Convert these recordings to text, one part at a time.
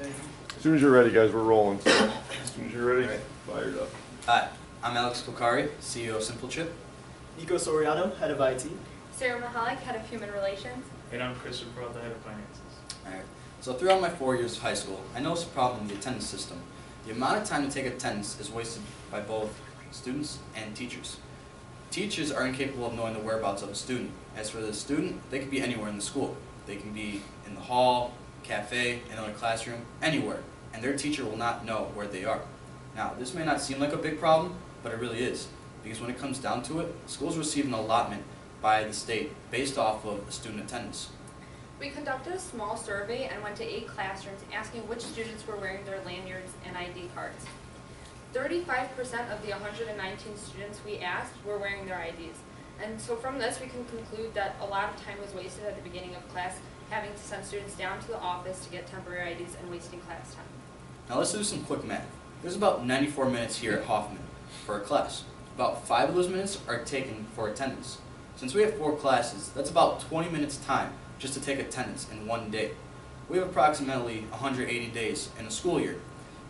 As soon as you're ready, guys, we're rolling. So, as soon as you're ready, Right. fire it up. Hi, I'm Alex Kokari, CEO of SimpleChip. Nico Soriano, Head of IT. Sarah Mahalik, Head of Human Relations. And I'm Christopher Pearl, the Head of Finances. Alright, so throughout my 4 years of high school, I noticed a problem in the attendance system. The amount of time to take attendance is wasted by both students and teachers. Teachers are incapable of knowing the whereabouts of a student. As for the student, they could be anywhere in the school. They can be in the hall, cafe, another classroom, anywhere, and their teacher will not know where they are. Now, this may not seem like a big problem, but it really is, because when it comes down to it, schools receive an allotment by the state based off of the student attendance. We conducted a small survey and went to 8 classrooms asking which students were wearing their lanyards and ID cards. 35% of the 119 students we asked were wearing their IDs. And so from this we can conclude that a lot of time was wasted at the beginning of class having to send students down to the office to get temporary IDs and wasting class time. Now let's do some quick math. There's about 94 minutes here at Hoffman for a class. About 5 of those minutes are taken for attendance. Since we have 4 classes, that's about 20 minutes time just to take attendance in one day. We have approximately 180 days in a school year.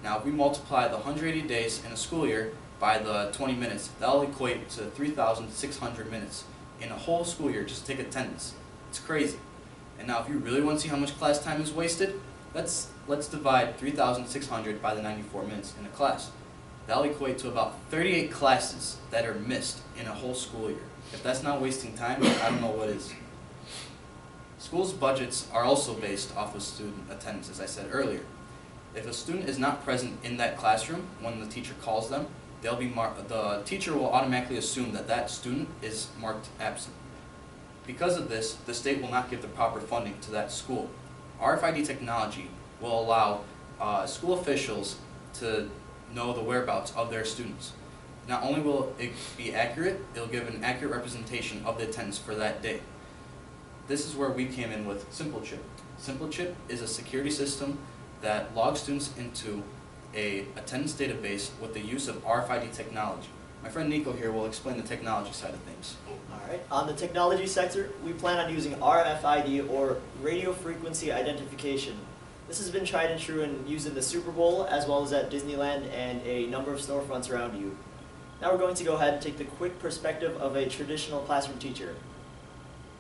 Now if we multiply the 180 days in a school year by the 20 minutes, that'll equate to 3,600 minutes in a whole school year just to take attendance. It's crazy. And now if you really want to see how much class time is wasted, let's divide 3,600 by the 94 minutes in a class. That'll equate to about 38 classes that are missed in a whole school year. If that's not wasting time, I don't know what is. Schools' budgets are also based off of student attendance, as I said earlier. If a student is not present in that classroom when the teacher calls them, the teacher will automatically assume that that student is marked absent. Because of this, the state will not give the proper funding to that school. RFID technology will allow school officials to know the whereabouts of their students. Not only will it be accurate, it will give an accurate representation of the attendance for that day. This is where we came in with SimpleChip. SimpleChip is a security system that logs students into an attendance database with the use of RFID technology. My friend Nico here will explain the technology side of things. Alright, on the technology sector, we plan on using RFID or radio frequency identification. This has been tried and true and used in the Super Bowl as well as at Disneyland and a number of storefronts around you. Now we're going to go ahead and take the quick perspective of a traditional classroom teacher.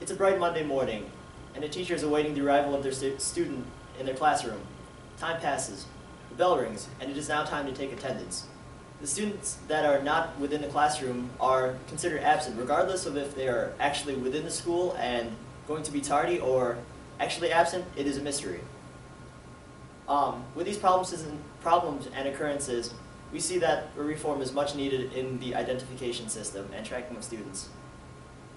It's a bright Monday morning, and a teacher is awaiting the arrival of their student in their classroom. Time passes, the bell rings, and it is now time to take attendance. The students that are not within the classroom are considered absent, regardless of if they are actually within the school and going to be tardy or actually absent. It is a mystery. With these problems and occurrences, we see that a reform is much needed in the identification system and tracking of students.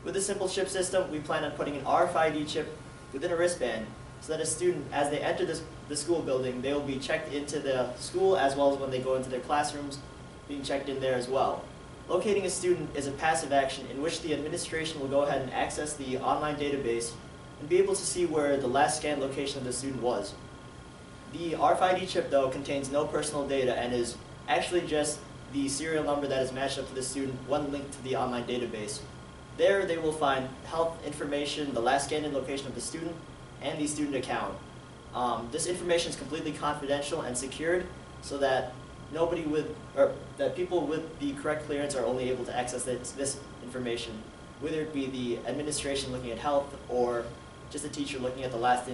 With the SimpleChip system, we plan on putting an RFID chip within a wristband so that a student, as they enter the school building, they will be checked into the school as well as when they go into their classrooms, being checked in there as well. Locating a student is a passive action in which the administration will go ahead and access the online database and be able to see where the last scanned location of the student was. The RFID chip, though, contains no personal data and is actually just the serial number that is matched up to the student when linked to the online database. There they will find health information, the last scanned in location of the student, and the student account. This information is completely confidential and secured so that people with the correct clearance are only able to access this information, whether it be the administration looking at health or just a teacher looking at the last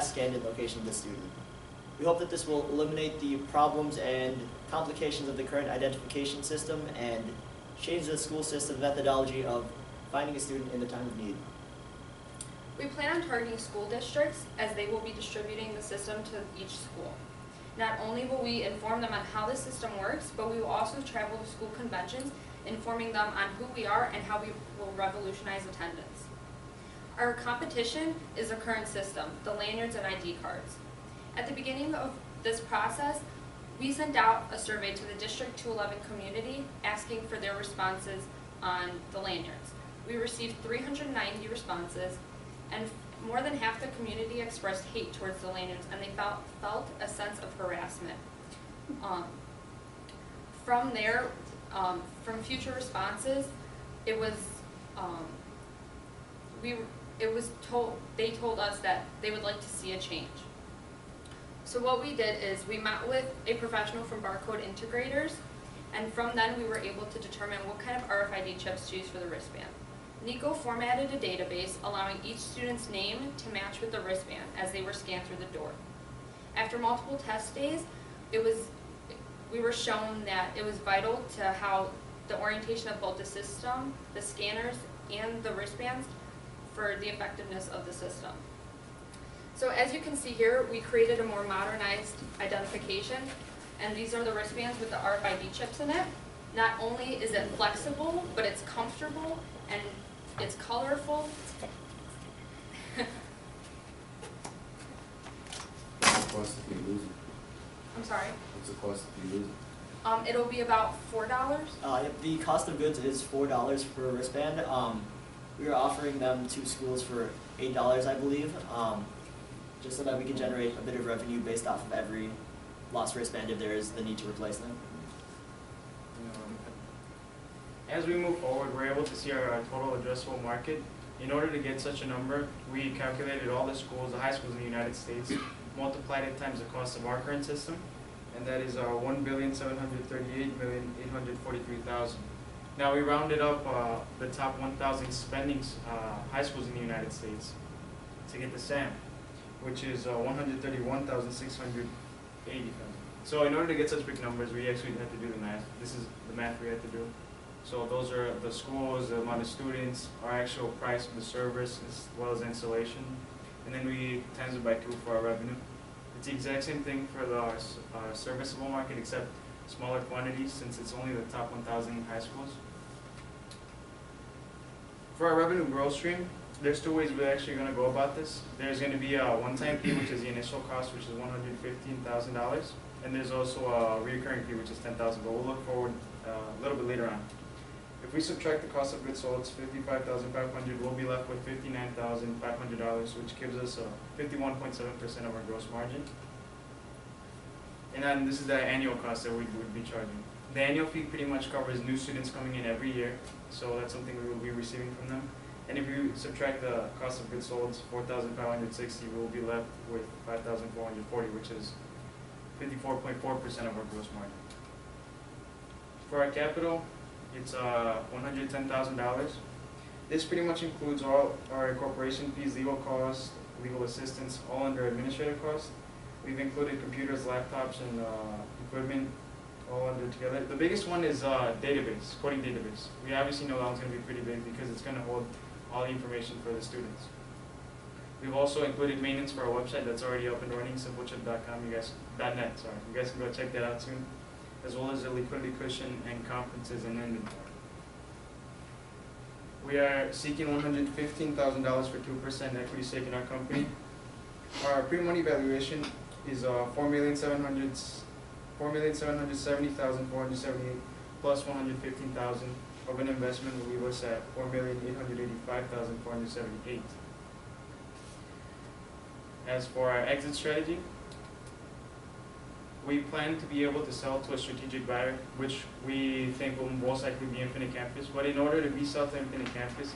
scanned in location of the student. We hope that this will eliminate the problems and complications of the current identification system and change the school system methodology of finding a student in the time of need. We plan on targeting school districts as they will be distributing the system to each school. Not only will we inform them on how the system works, but we will also travel to school conventions, informing them on who we are and how we will revolutionize attendance. Our competition is the current system, the lanyards and ID cards. At the beginning of this process, we sent out a survey to the District 211 community asking for their responses on the lanyards. We received 390 responses, and more than half the community expressed hate towards the lanyards, and they felt a sense of harassment. From there, from future responses, they told us that they would like to see a change. So what we did is we met with a professional from Barcode Integrators, and from then we were able to determine what kind of RFID chips to use for the wristband. Nico formatted a database allowing each student's name to match with the wristband as they were scanned through the door. After multiple test days, we were shown that it was vital to how the orientation of both the system, the scanners, and the wristbands for the effectiveness of the system. So as you can see here, we created a more modernized identification, and these are the wristbands with the RFID chips in it. Not only is it flexible, but it's comfortable and it's colorful. What's the cost if you lose it? I'm sorry. What's the cost if you lose it? It'll be about $4. Yep, the cost of goods is $4 for a wristband. We are offering them to schools for $8, I believe, just so that we can generate a bit of revenue based off of every lost wristband if there is the need to replace them. As we move forward, we're able to see our total addressable market. In order to get such a number, we calculated all the schools, the high schools in the United States, multiplied it times the cost of our current system, and that is $1,738,843,000. Now we rounded up the top 1,000 spending high schools in the United States to get the SAM, which is 131,680,000. So in order to get such big numbers, we actually had to do the math. This is the math we had to do. So those are the schools, the amount of students, our actual price of the service, as well as installation, and then we times it by 2 for our revenue. It's the exact same thing for the serviceable market, except smaller quantities, since it's only the top 1,000 high schools. For our revenue growth stream, there's 2 ways we're actually going to go about this. There's going to be a one-time fee, which is the initial cost, which is $115,000, and there's also a recurring fee, which is $10,000, but we'll look forward a little bit later on. If we subtract the cost of goods sold, it's $55,500, we'll be left with $59,500, which gives us a 51.7% of our gross margin. And then this is the annual cost that we would be charging. The annual fee pretty much covers new students coming in every year, so that's something we will be receiving from them. And if you subtract the cost of goods sold, $4,560, we'll be left with $5,440, which is 54.4% of our gross margin. For our capital, it's $110,000. This pretty much includes all our incorporation fees, legal costs, legal assistance, all under administrative costs. We've included computers, laptops, and equipment all under together. The biggest one is database, coding database. We obviously know that one's going to be pretty big because it's going to hold all the information for the students. We've also included maintenance for our website that's already up and running, simplechip.com. You guys .net. Sorry, you guys can go check that out soon, as well as the liquidity cushion and conferences and inventory. We are seeking $115,000 for 2% equity stake in our company. Our pre-money valuation is $4,770,478 plus $115,000 of an investment will leave us at $4,885,478. As for our exit strategy, we plan to be able to sell to a strategic buyer, which we think will most likely be Infinite Campus. But in order to resell to Infinite Campus,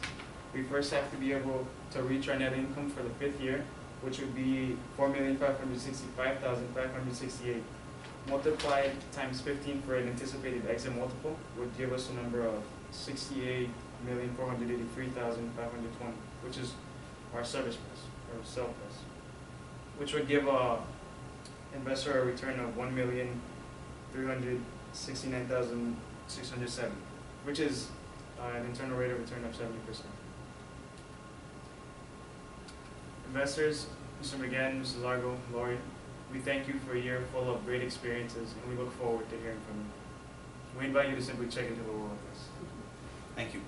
we first have to be able to reach our net income for the 5th year, which would be $4,565,568. Multiplied times 15 for an anticipated exit multiple would give us a number of $68,483,520, which is our service price, or sell price, which would give a investor a return of $1,369,607, which is an internal rate of return of 70%. Investors, Mr. McGann, Mrs. Largo, Lori, we thank you for a year full of great experiences, and we look forward to hearing from you. We invite you to simply check into the world with us. Thank you.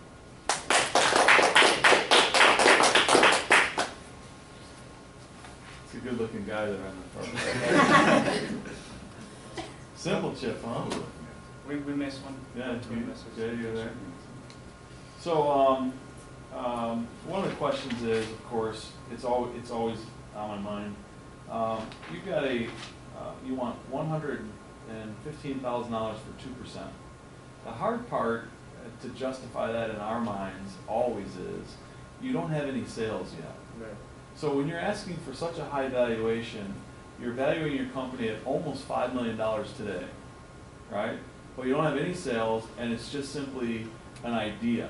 It's a good looking guy that I'm in front of. Simple chip, huh? We missed one. Yeah, You're you're there. So, one of the questions is, of course, it's always on my mind. You got you want $115,000 for 2%. The hard part to justify that in our minds always is you don't have any sales yet. Right. So when you're asking for such a high valuation, you're valuing your company at almost $5 million today, right? But you don't have any sales, and it's just simply an idea.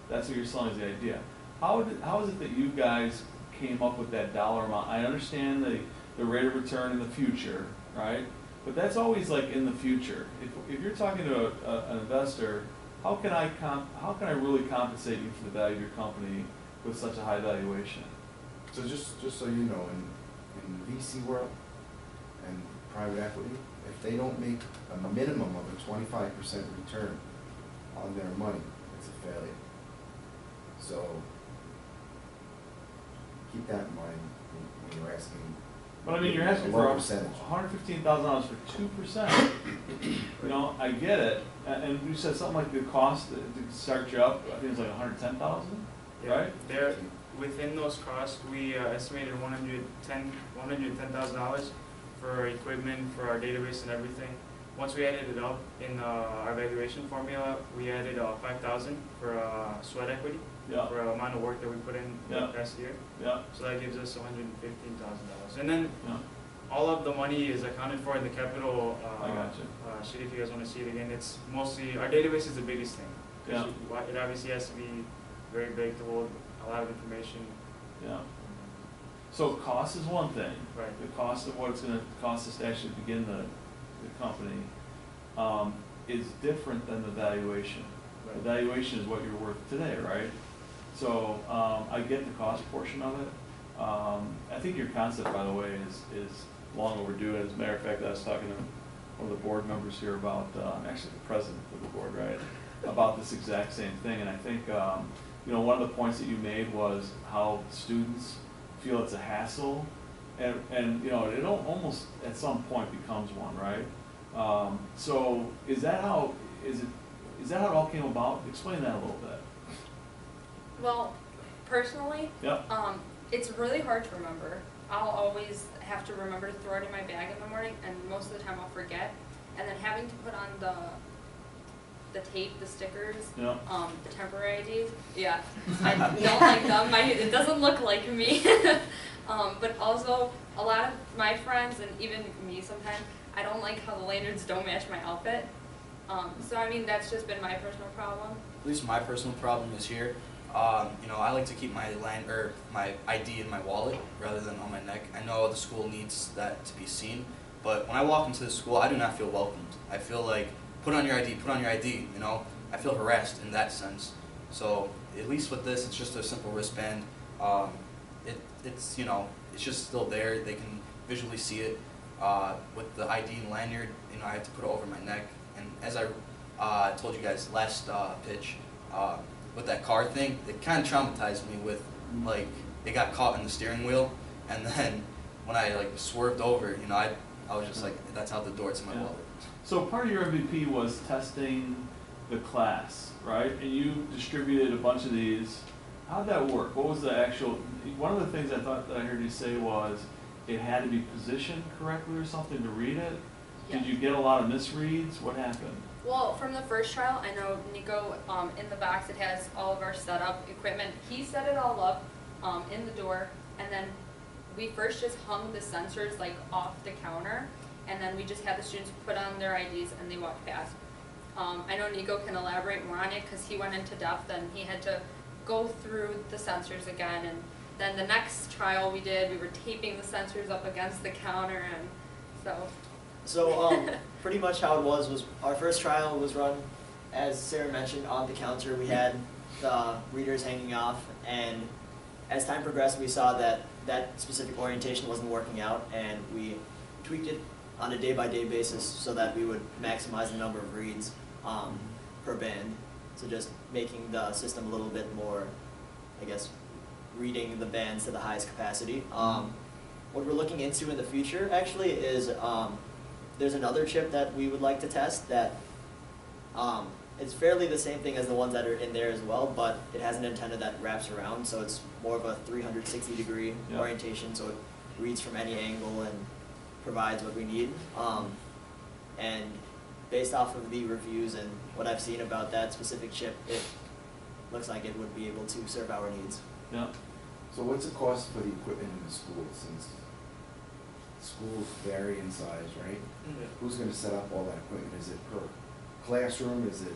That's what you're selling, is the idea. How is it that you guys came up with that dollar amount? I understand the rate of return in the future, right? But that's always like in the future. If you're talking to an investor, how can I really compensate you for the value of your company with such a high valuation? So just so you know, in VC world and private equity, if they don't make a minimum of a 25% return on their money, it's a failure. So keep that in mind when you're asking. But I mean, you're asking a low for percentage. $115,000 for 2%. You know, I get it. And you said something like the cost to start you up, I think it's like 110,000, right? There, within those costs, we estimated $110,000 for equipment, for our database and everything. Once we added it up in our valuation formula, we added $5,000 for sweat equity, Yeah. for the amount of work that we put in Yeah. the past year. Yeah, So that gives us $115,000. And then yeah, all of the money is accounted for in the capital I gotcha. sheet. If you guys want to see it again, it's mostly, our database is the biggest thing. 'Cause it obviously has to be very big to hold a lot of information. Yeah. So cost is one thing. Right. The cost of what it's gonna cost us to actually begin the company, is different than the valuation. The valuation is what you're worth today, right? So, I get the cost portion of it. I think your concept, by the way, is long overdue. As a matter of fact, I was talking to one of the board members here about, actually the president of the board, right? About this exact same thing, and I think, you know, one of the points that you made was how students feel it's a hassle, and you know, it almost at some point becomes one, right? So is that how it all came about? Explain that a little bit. Well, personally, Yep. it's really hard to remember. I'll always have to remember to throw it in my bag in the morning, and most of the time I'll forget. And then having to put on the tape, the stickers, Yeah. the temporary IDs. Yeah, I don't like them. It doesn't look like me. But also, a lot of my friends and even me sometimes, I don't like how the lanyards don't match my outfit. So I mean, that's just been my personal problem. At least my personal problem is here. You know, I like to keep my my ID in my wallet rather than on my neck. I know the school needs that to be seen, but when I walk into the school, I do not feel welcomed. I feel like, put on your ID, put on your ID, you know? I feel harassed in that sense. So, at least with this, it's just a simple wristband. It's, you know, it's just still there. They can visually see it. With the ID and lanyard, you know, I have to put it over my neck. And as I told you guys last pitch, with that car thing, it kind of traumatized me with, like, it got caught in the steering wheel, and then when I, like, swerved over, you know, I was just like, that's out the door to my Yeah. wallet. So part of your MVP was testing the class, right? And you distributed a bunch of these. How'd that work? What was the actual, one of the things I thought that I heard you say was it had to be positioned correctly or something to read it? Yeah. Did you get a lot of misreads? What happened? Well, from the first trial, I know Nico, in the box, it has all of our setup equipment. He set it all up in the door, and then we first just hung the sensors like off the counter, and then we just had the students put on their IDs and they walked past. I know Nico can elaborate more on it because he went into depth and he had to go through the sensors again. And then the next trial we did, we were taping the sensors up against the counter, and so. So pretty much how it was our first trial was run, as Sarah mentioned, on the counter. We had the readers hanging off, and as time progressed, we saw that that specific orientation wasn't working out, and we tweaked it on a day-by-day basis so that we would maximize the number of reads per band. So just making the system a little bit more, I guess, reading the bands to the highest capacity. What we're looking into in the future, actually, is there's another chip that we would like to test that it's fairly the same thing as the ones that are in there as well, but it has an antenna that wraps around, so it's more of a 360-degree Yeah. orientation, so it reads from any angle and provides what we need. And based off of the reviews and what I've seen about that specific chip, it looks like it would be able to serve our needs. Yeah. So what's the cost for the equipment in the school since schools vary in size, right? Yeah. Who's gonna set up all that equipment? Is it per classroom? Is it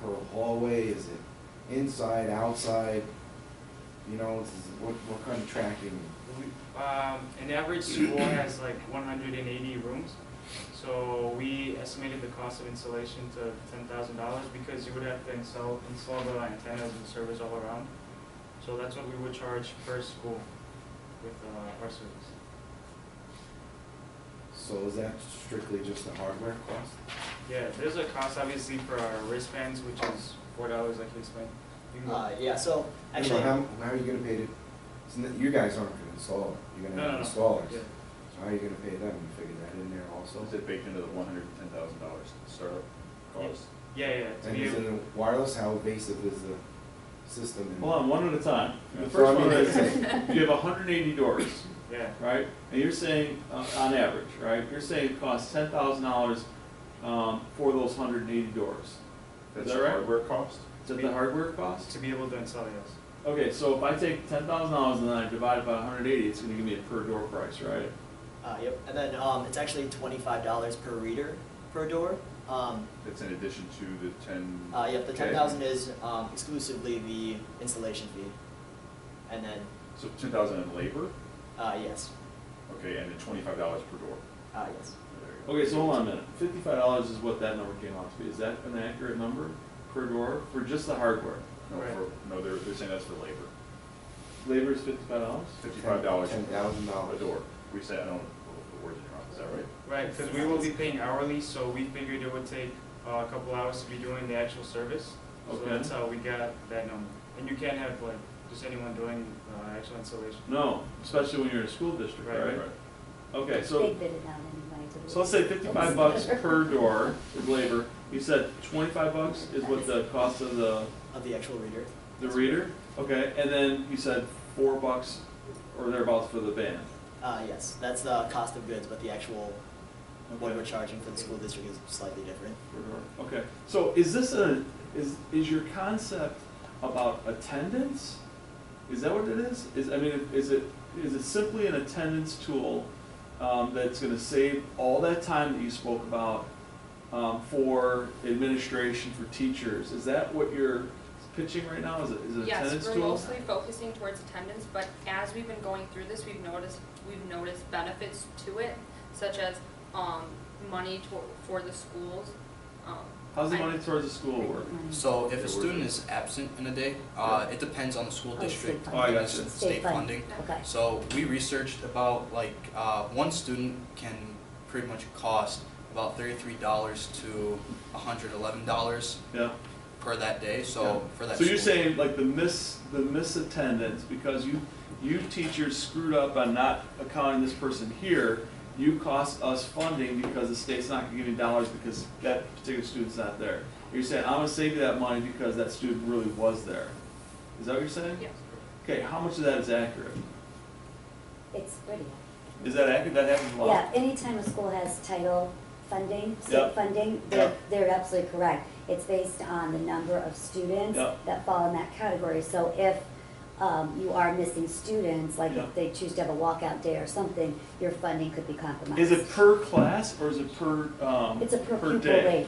per hallway? Is it inside, outside? You know, what kind of tracking? An average school has like 180 rooms. So we estimated the cost of installation to $10,000 because you would have to install the antennas and servers all around. So that's what we would charge per school with our service. So is that strictly just the hardware cost? Yeah, there's a cost obviously for our wristbands, which is $4, like you explained. You can go- Yeah, so I don't actually, know, how are you gonna pay it? You guys aren't gonna install it, you're gonna have installers. Yeah. So how are you gonna pay them? You figure that in there also? Is it baked into the $110,000 startup cost? Yeah, to And be is able, it wireless? How invasive is the system? Hold on, one at a time. The Yeah. first one So, I is, mean, you have 180 doors, yeah. right? And you're saying, on average, right, you're saying it costs $10,000 for those 180 doors. That's Is that the right? hardware cost? Is that the hardware cost? To be able to install, yes. Okay, so if I take $10,000 and then I divide it by 180, it's gonna give me a per door price, right? yep, and then it's actually $25 per reader per door. That's in addition to the 10? Yep, the Okay. 10,000 is exclusively the installation fee, and then So 10,000 in labor, yes, okay, and then $25 per door. yes. There you go. Okay, so hold on a minute. $55 is what that number came out to be. Is that an accurate number per door for just the hardware? No, Right. no, they're saying that's for labor. Labor is $55? $55 $10,000 a door. We say, I don't put the words in your mouth, is that right? Right, because we will be paying hourly, so we figured it would take a couple hours to be doing the actual service. So Okay. that's how we got that number. And you can't have like just anyone doing actual installation. No, especially when you're in a school district, Right, right? Okay, They so, bid it out anyway. to the- so let's say $55 per door is labor. You said $25 is what the cost of the Of the actual reader. reader? Okay, and then you said $4 or thereabouts for the band. Yes, that's the cost of goods, but the actual what Okay. we're charging for the school district is slightly different. Per door. Okay, so is this is your concept about attendance? Is that what it is? Is it simply an attendance tool that's gonna save all that time that you spoke about for administration, for teachers? Is that what you're pitching right now? Is it an attendance Yes, we're tool? mostly focusing towards attendance, but as we've been going through this, we've noticed benefits to it, such as money for the schools. How's the money towards the school work? So if a student is absent in a day, it depends on the school Oh, district. state Oh, I funding. gotcha. State funding. Okay. So we researched about like one student can pretty much cost about $33 to $111 Yeah. per that day. So Yeah. for that. So you're school- saying like the misattendance, because you teachers screwed up on not accounting this person here, you cost us funding because the state's not gonna give you dollars because that particular student's not there. You're saying, I'm gonna save you that money because that student really was there. Is that what you're saying? Yes. Okay, how much of that is accurate? It's pretty. Is that accurate? That happens a lot? Yeah, anytime a school has title funding, Yep. state funding, Yep. they're absolutely correct. It's based on the number of students Yep. that fall in that category. So if you are missing students, like Yep. if they choose to have a walkout day or something, your funding could be compromised. Is it per class or is it per, It's a per pupil day? rate,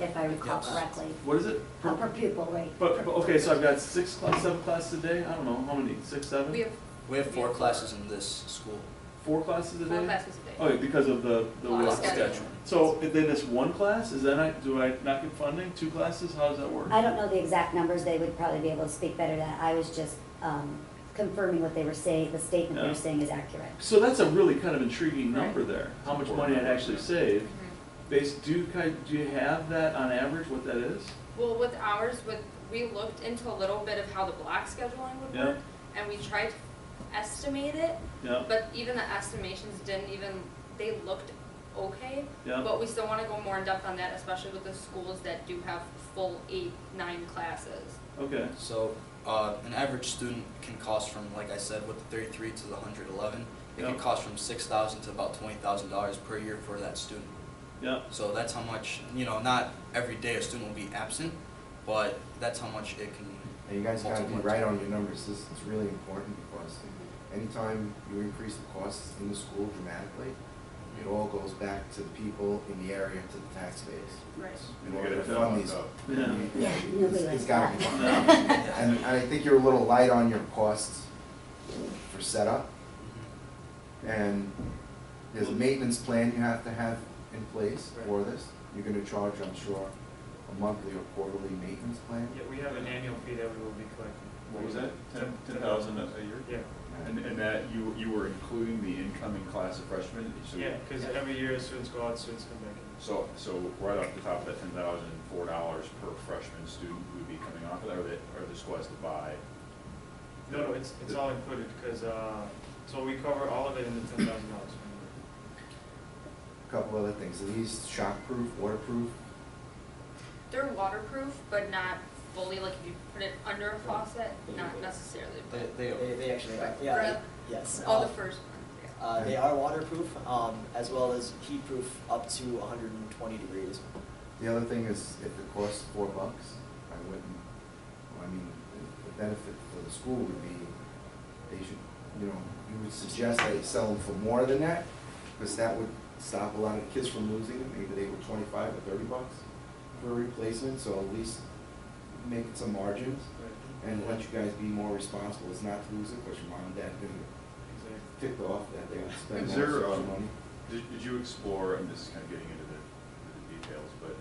if I recall Yes. correctly. What is it? A per pupil rate. But, okay, so I've got 7 classes a day? I don't know, how many, 6, 7? We have 4 classes in this school. 4 classes a day? 4 classes a day. Oh, because of the Block block schedule. schedule. So if then it's 1 class, is that not, do I not get funding? 2 classes, how does that work? I don't know the exact numbers, they would probably be able to speak better to that. I was just confirming what they were saying, the statement they Yeah. were saying is accurate. So that's a really kind of intriguing number Right. there, how much money I'd actually save. Mhm. Do you have that on average, what that is? Well, with ours, we looked into a little bit of how the block scheduling would Yeah. work, and we tried to estimate it, Yeah, but even the estimations they looked okay. yeah, But we still want to go more in depth on that, especially with the schools that do have full 8, 9 classes. okay, So an average student can cost from, like I said, with the 33 to the 111, it can Yeah. cost from $6,000 to about $20,000 per year for that student. yeah. So that's how much, not every day a student will be absent, but that's how much it can. And you guys gotta be right on your numbers, this is really important because anytime you increase the costs in the school dramatically, it all goes back to the people in the area, to the taxpayers. Right. In You order gotta to fill fund it these. up. Yeah. Yeah, nobody It's likes gotta be that. done. And I think you're a little light on your costs for setup. And there's a maintenance plan you have to have in place for this. You're gonna charge, I'm sure, a monthly or quarterly maintenance plan. Yeah, we have an annual fee that we will be collecting. What was that, 10,000 a year? Yeah, And that, you were including the incoming class of freshmen? So- yeah, because every year students go out, students come back in. So right off the top of that $10,004 per freshman student would be coming off of that, or the school has to buy? No, it's all included, because, so we cover all of it in the $10,000. Couple other things, are these shockproof, waterproof? They're waterproof, but not fully, like if you put it under a faucet, not necessarily. But They actually are, yeah, Really? yes. Oh, the first one, yeah. They are waterproof, as well as heat-proof up to 120 degrees. The other thing is, if it costs $4, I wouldn't, I mean, the benefit for the school would be, they should, you would suggest they sell them for more than that, because that would stop a lot of kids from losing it. Maybe they were 25 or $30 for a replacement, so at least make it some margins and let you guys be more responsible. It's not to lose it, because your mom and dad didn't Exactly. ticked off that they would spend Is more there, such money. Did you explore, and this is kind of getting into the details, but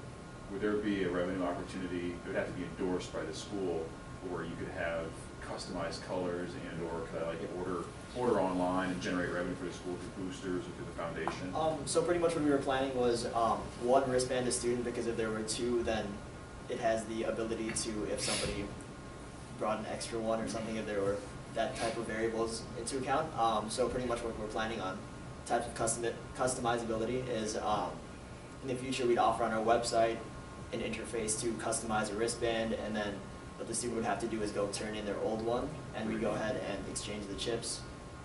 would there be a revenue opportunity, it would have to be endorsed by the school, where you could have customized colors and/or could I like order online and generate revenue for the school through boosters or through the foundation? So pretty much what we were planning was one wristband a student, because if there were two, then it has the ability to, if somebody brought an extra one or something, if there were that type of variables into account. So pretty much what we're planning on, types of customizability is in the future we'd offer on our website an interface to customize a wristband, and then what the student would have to do is go turn in their old one, and we go ahead and exchange the chips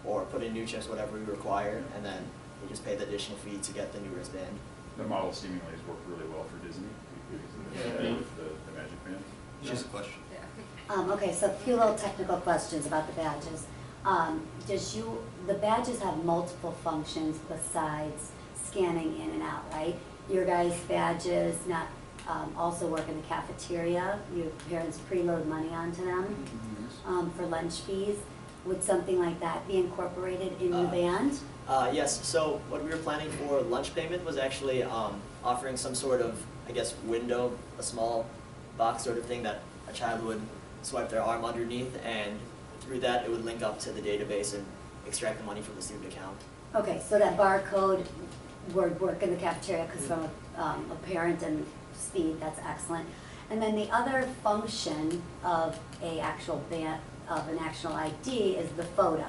or put in new chips, whatever we require, and then we just pay the additional fee to get the new wristband. The model seemingly has worked really well for Disney, Yeah. with the Magic Band. Just a question. Yeah. Okay, so a few little technical questions about the badges. The badges have multiple functions besides scanning in and out, right? Your guys' badges not, also work in the cafeteria, your parents preload money onto them, for lunch fees. Would something like that be incorporated in the band? Yes, so what we were planning for lunch payment was actually offering some sort of, I guess, window, a small box sort of thing that a child would swipe their arm underneath, and through that it would link up to the database and extract the money from the student account. Okay, so that barcode would work in the cafeteria, because from a parent and speed, that's excellent. And then the other function of an actual ID is the photo.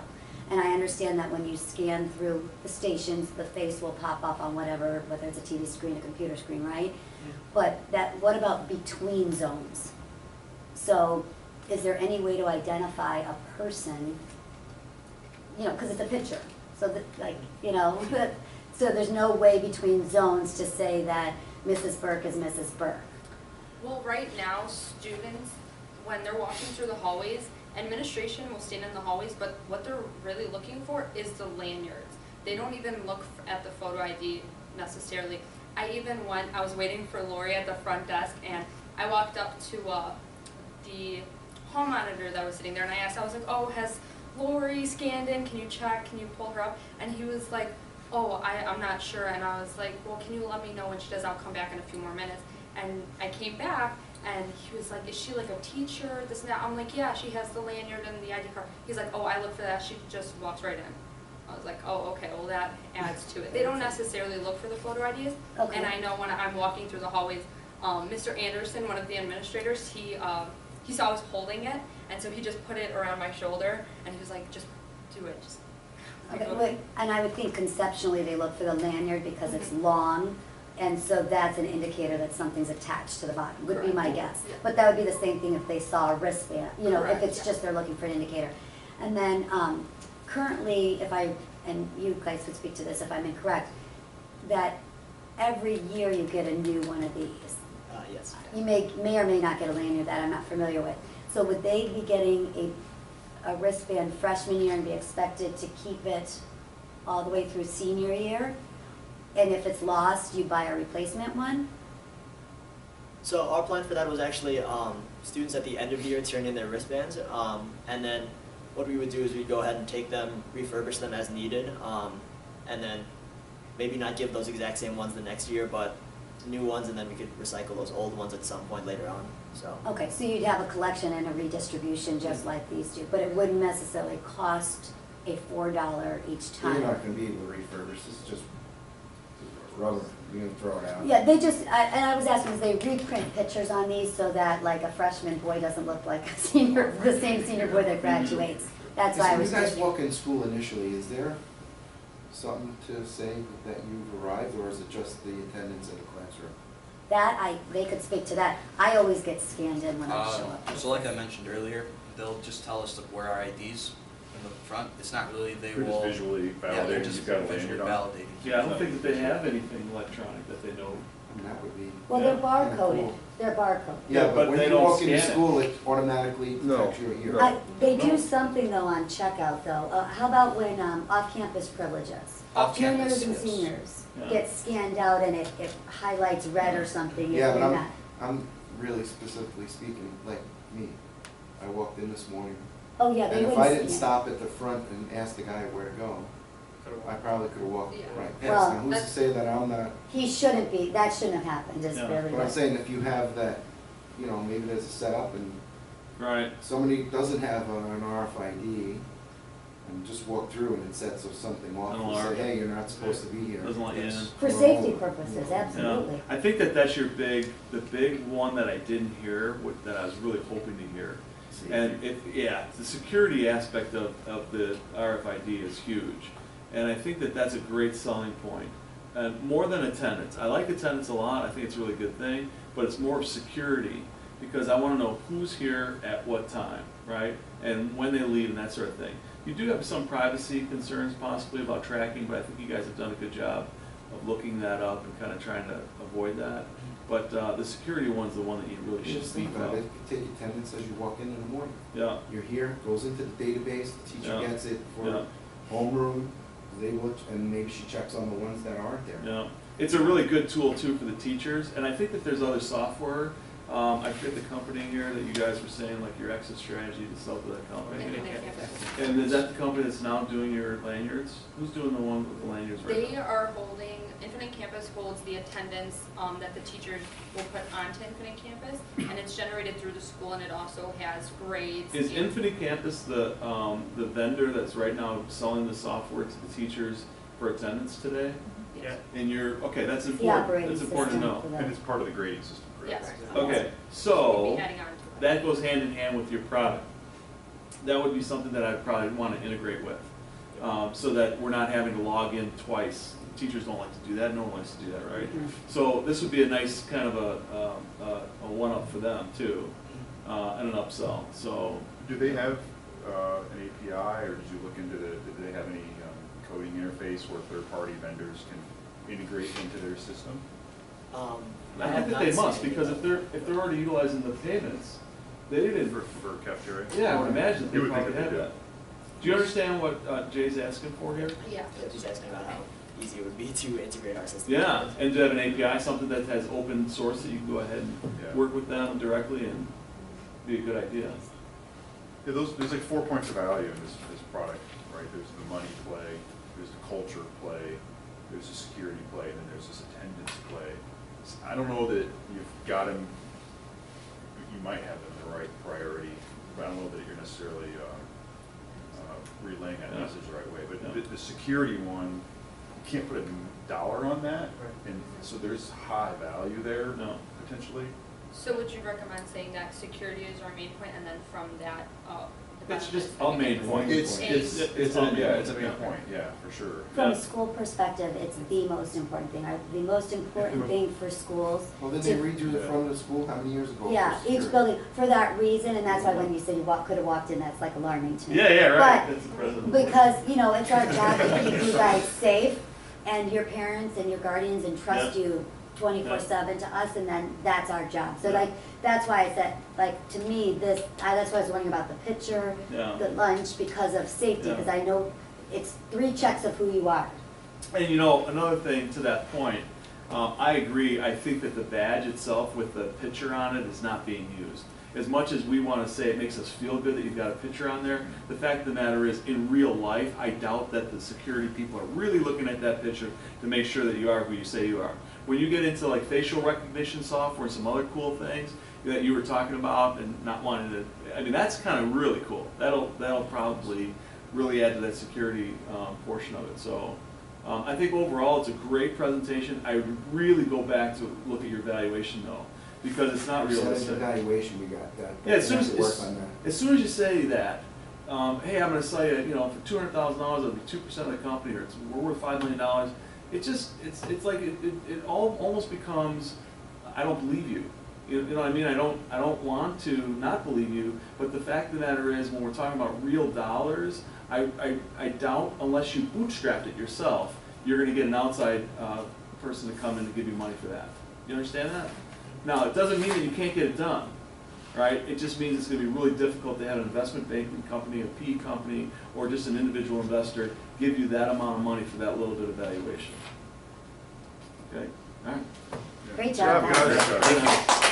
And I understand that when you scan through the stations, the face will pop up on whatever, whether it's a TV screen, a computer screen, right? But what about between zones? So is there any way to identify a person, because it's a picture, so that, so there's no way between zones to say that Mrs. Burke is Mrs. Burke? Well, right now, students, when they're walking through the hallways, administration will stand in the hallways, but what they're really looking for is the lanyards. They don't even look at the photo ID necessarily. I was waiting for Lori at the front desk, and I walked up to the hall monitor that was sitting there, and I was like, oh, has Lori scanned in? Can you check? Can you pull her up? And he was like, oh, I'm not sure. And I was like, well, can you let me know when she does? I'll come back in a few more minutes. And I came back, and he was like, is she like a teacher, this and that? I'm like, yeah, she has the lanyard and the ID card. He's like, oh, I look for that. She just walks right in. I was like, oh, okay, well, that adds to it. They don't necessarily look for the photo IDs. Okay. And I know when I'm walking through the hallways, Mr. Anderson, one of the administrators, he saw I was holding it, and so he just put it around my shoulder, and he was like, just do it. Just Okay, and I would think conceptually they look for the lanyard because it's long, and so that's an indicator that something's attached to the bottom, would be my guess. Yeah. But that would be the same thing if they saw a wristband, if Correct, it's yeah. just they're looking for an indicator. And then currently, and you guys would speak to this if I'm incorrect, that every year you get a new one of these. Yes. You may or may not get a lanyard that I'm not familiar with. So would they be getting a wristband freshman year and be expected to keep it all the way through senior year? And if it's lost, you buy a replacement one? So our plan for that was actually students at the end of the year turn in their wristbands, and then what we would do is we'd go ahead and take them, refurbish them as needed, and then maybe not give those exact same ones the next year, but new ones, and then we could recycle those old ones at some point later on. So Okay, so you'd have a collection and a redistribution just like these do, but it wouldn't necessarily cost a $4 each You're time. not gonna be able to refurbish, this is just rubber, you're gonna throw it out. Yeah, they just, and I was asking, because they reprint pictures on these so that like a freshman boy doesn't look like a senior, the same senior boy that graduates. That's why I So was you guys just, walk in school initially, is there something to say that you've arrived, or is it just the attendance in the classroom? they could speak to that. I always get scanned in when I show up. So like I mentioned earlier, they'll just tell us to wear our IDs in the front. It's not really, they We're will. just visually Yeah, they're validating, just you've got a visually lanyard on. validating. Yeah, I don't think that they have anything electronic that they know. And that would be. Well, they're Yeah. barcoded, Cool. they're barcoded. Yeah, but but when they you don't walk into scan it. school, it automatically No. detects your ear. No. They do something though on checkout though. How about when off-campus privileges? Off-campus, Juniors and yes. seniors Yeah. get scanned out and it highlights red or something. if Yeah, but they're I'm, not. I'm really specifically speaking, like me. I walked in this morning, Oh, yeah, they and wouldn't if I didn't scan. stop at the front and ask the guy where to go, I probably could've walked Yeah. right Well, past him. Who's to that's- say that I'm not? He shouldn't be, that shouldn't have happened, is Yeah. really But I'm what. saying if you have that, you know, maybe there's a setup and Right. somebody doesn't have an RFID and just walk through and it sets something off An and alarm. say, hey, you're not supposed to be here. Doesn't let you in. For safety purposes, absolutely. I think that that's your the big one that I didn't hear, that I was really hoping to hear. And the security aspect of the RFID is huge. And I think that that's a great selling point. And more than attendance. I like attendance a lot, I think it's a really good thing, but it's more of security, because I wanna know who's here at what time, right? And when they leave and that sort of thing. You do have some privacy concerns possibly about tracking, but I think you guys have done a good job of looking that up and kinda trying to avoid that. But the security one's the one that you really You should just speak think about of. it, you take attendance as you walk in the morning. Yeah, You're here, goes into the database, the teacher Yeah. gets it Yeah. for homeroom, they look, and maybe she checks on the ones that aren't there. yeah. It's a really good tool too for the teachers, and I think that there's other software. I forget the company here that you guys were saying, like your exit strategy to sell to that company. Infinite Campus. And is that the company that's now doing your lanyards? Who's doing the one with the lanyards right They now? are holding, Infinite Campus holds the attendance that the teachers will put onto Infinite Campus, and it's generated through the school, and it also has grades. Is and- Infinite Campus the vendor that's right now selling the software to the teachers for attendance today? Yeah. And you're, okay, that's The important, operating that's system important to know. for And them. it's part of the grading system, correct? Yes. Okay, We'll so, be adding on to it. that goes hand in hand with your product. That would be something that I'd probably want to integrate with, so that we're not having to log in twice. Teachers don't like to do that, no one likes to do that, right? Mhm. So this would be a nice kind of a one-up for them too, and an upsell, so. Do they have an API, or did you look into did they have any coding interface where third-party vendors can integrate into their system? I have think that not they seen must, any because of if they're already utilizing the payments, they didn't. For cafeteria? Yeah, I would imagine they You would think probably that have they do. that. Do you understand what Jay's asking for here? Yeah. Yeah, just asking about how easy it would be to integrate our system. Yeah, and to have an API, something that has open source that you can go ahead and Yeah. work with them directly and be a good idea. Yeah, there's like 4 points of value in this product, right? There's the money play, there's the culture play, there's the security play, and then there's this attendance play. I don't know that you've got them, you might have them in the right priority, but I don't know that you're necessarily relaying that Yeah. message the right way. But Yeah. the security one, you can't put a dollar on that, Right. and so there's high value there No. potentially. So would you recommend saying that security is our main point, and then from that, the It's benefits just that a we main get? point. It's a main it's a main point, yeah, for sure. From Yeah. a school perspective, it's the most important thing. The most important thing for schools. Well, didn't to- they redo the front of the school how many years ago? Yeah, for each security? building, for that reason, and that's why when you said you could have walked in, that's like alarming to me. Yeah, right. But That's the president. because, it's our job to keep you guys safe, and your parents and your guardians and trust Yeah. you 24/7 to us, and then that's our job. So Yeah. like, that's why I said, like, to me, that's why I was wondering about the picture, Yeah. the lunch, because of safety, Yeah. because I know it's 3 checks of who you are. And you know, another thing to that point, I agree, I think that the badge itself with the picture on it is not being used. As much as we want to say it makes us feel good that you've got a picture on there, the fact of the matter is, in real life, I doubt that the security people are really looking at that picture to make sure that you are who you say you are. When you get into like facial recognition software and some other cool things that you were talking about and not wanting to, I mean, that's kind of really cool. That'll probably really add to that security portion of it. So I think overall it's a great presentation. I would really go back to look at your evaluation though, because it's not Percentage realistic. evaluation, we got that. Yeah, as soon We have as, to work on that. as soon as you say that, hey, I'm gonna sell you, you know, for $200,000, it'll be 2% of the company, or we're worth $5 million. It's like it all almost becomes, I don't believe you. You know what I mean? I don't want to not believe you, but the fact of the matter is, when we're talking about real dollars, I doubt, unless you bootstrapped it yourself, you're gonna get an outside person to come in to give you money for that. You understand that? Now, it doesn't mean that you can't get it done, right? It just means it's gonna be really difficult to have an investment banking company, a PE company, or just an individual investor give you that amount of money for that little bit of valuation. Okay, all right. Great job, guys. Good job. Thank you.